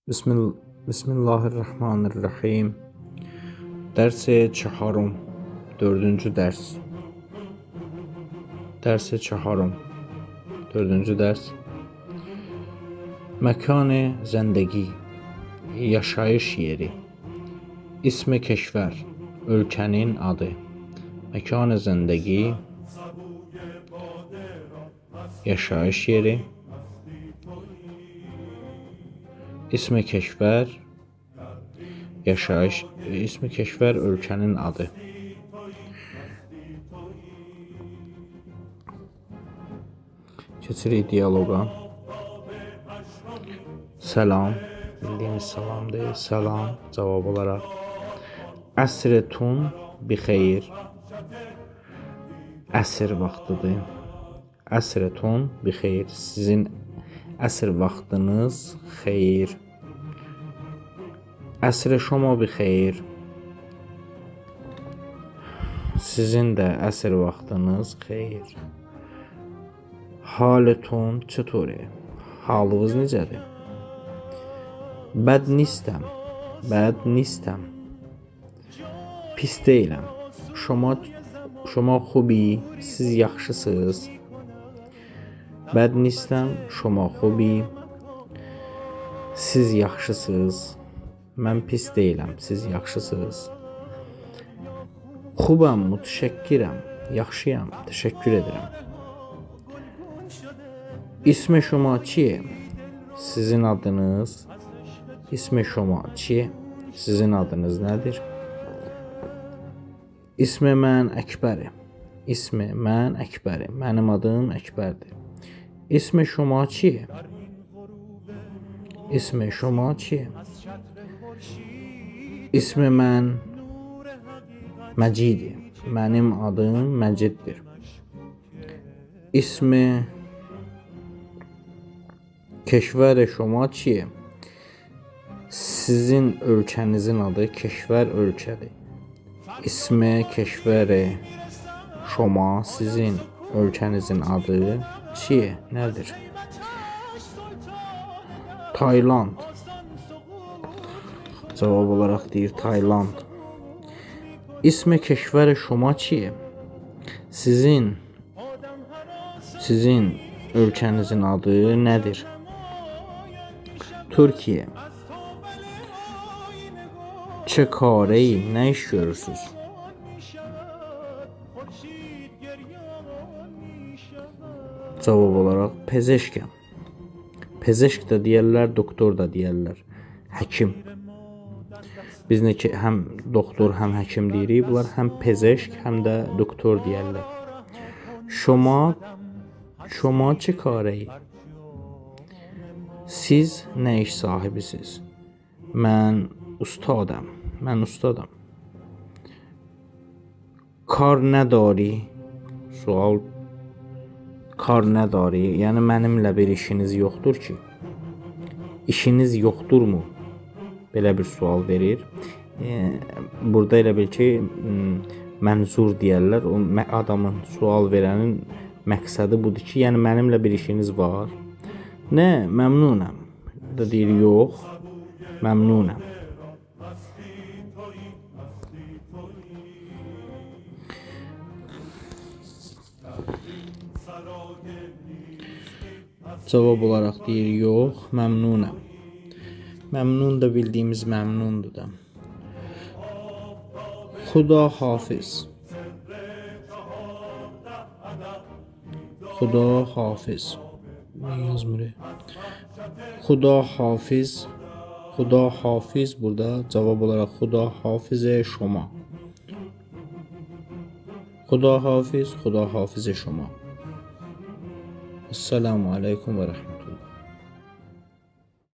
Bismil Bismillahirrahmanirrahim. Dərsi çaharum. Dördüncü dərs. Dərsi çaharum. Dördüncü dərs. Məkanı zəndəgi. Yaşayış yeri. İsmi keşvər. Ölkənin adı. Məkanı zəndəgi. Yaşayış yeri. İsmi keşvər, yaşayış, ismi keşvər ölkənin adı. Keçirik diyaloqa. Salam, bildiyimiz salam deyil, salam cavab olaraq. Əsrətun bixeyr. Əsr vaxtıdır. Əsrətun bixeyr. Sizin əsr vaxtınız xeyir. Əsr şoma bixeyr. Sizin də əsr vaxtınız xeyir. Halətun çətoре? Halınız necədir? Bəd nistəm. Bəd nistəm. Pis deyiləm. Şoma xubi? Siz yaxşısınız. Bəd nistəm. Şoma xubi? Siz yaxşısınız. Mən pis deyiləm. Siz yaxşısınız. Xubam, mütəşəkkirəm. Yaxşıyam. Təşəkkür edirəm. İsmi şoma çiye? Sizin adınız? İsmi şoma çiye? Sizin adınız nədir? İsmi mən Əkbəri. İsmi mən Əkbəri. Mənim adım Əkbərdir. İsmi şoma çiye? İsmi şoma çiye? İsmi mən Məcidi. Mənim adım Məciddir. İsmi keşvər şoma çiye? Sizin ölkənizin adı keşvər ölkədir. İsmi keşvər şoma? Sizin ölkənizin adı çiye? Nədir? Tayland. Cavab olaraq deyir Tayland. İsmi keşvər şoma çiye? Sizin ölkənizin adı nədir? Türkiye. Çə kareyi? Nə iş görürsünüz? Cavab olaraq pezeşkəm. Pezeşk də deyərlər, doktor da deyərlər. Həkim. Biz nə ki həm doktor, həm həkim deyirik. Bunlar həm pezeşk, həm də doktor deyərlər. Şoma çə kareyi? Siz nə iş sahibisiz? Mən ustadam. Kar nə dari? Sual. Kar nə dari? Yəni mənimlə bir işiniz yoxdur ki? İşiniz yoxdurmu? Belə bir sual verir. Burada elə bil ki, mənzur deyərlər. O adamın, sual verənin məqsədi budur ki, yəni mənimlə bir işiniz var. Nə? Məmnunam. Da deyir, yox, məmnunam. Cavab olaraq deyir, yox, məmnunam. Məmnun da bildiyimiz məmnundur da. Xuda hafiz. Xuda hafiz. Yazmır. Xuda hafiz. Xuda hafiz burada cavab olaraq Xuda hafizə şoma. Xuda hafiz, Xuda hafizə şoma. Esselamu aleykum və rəhmətullah.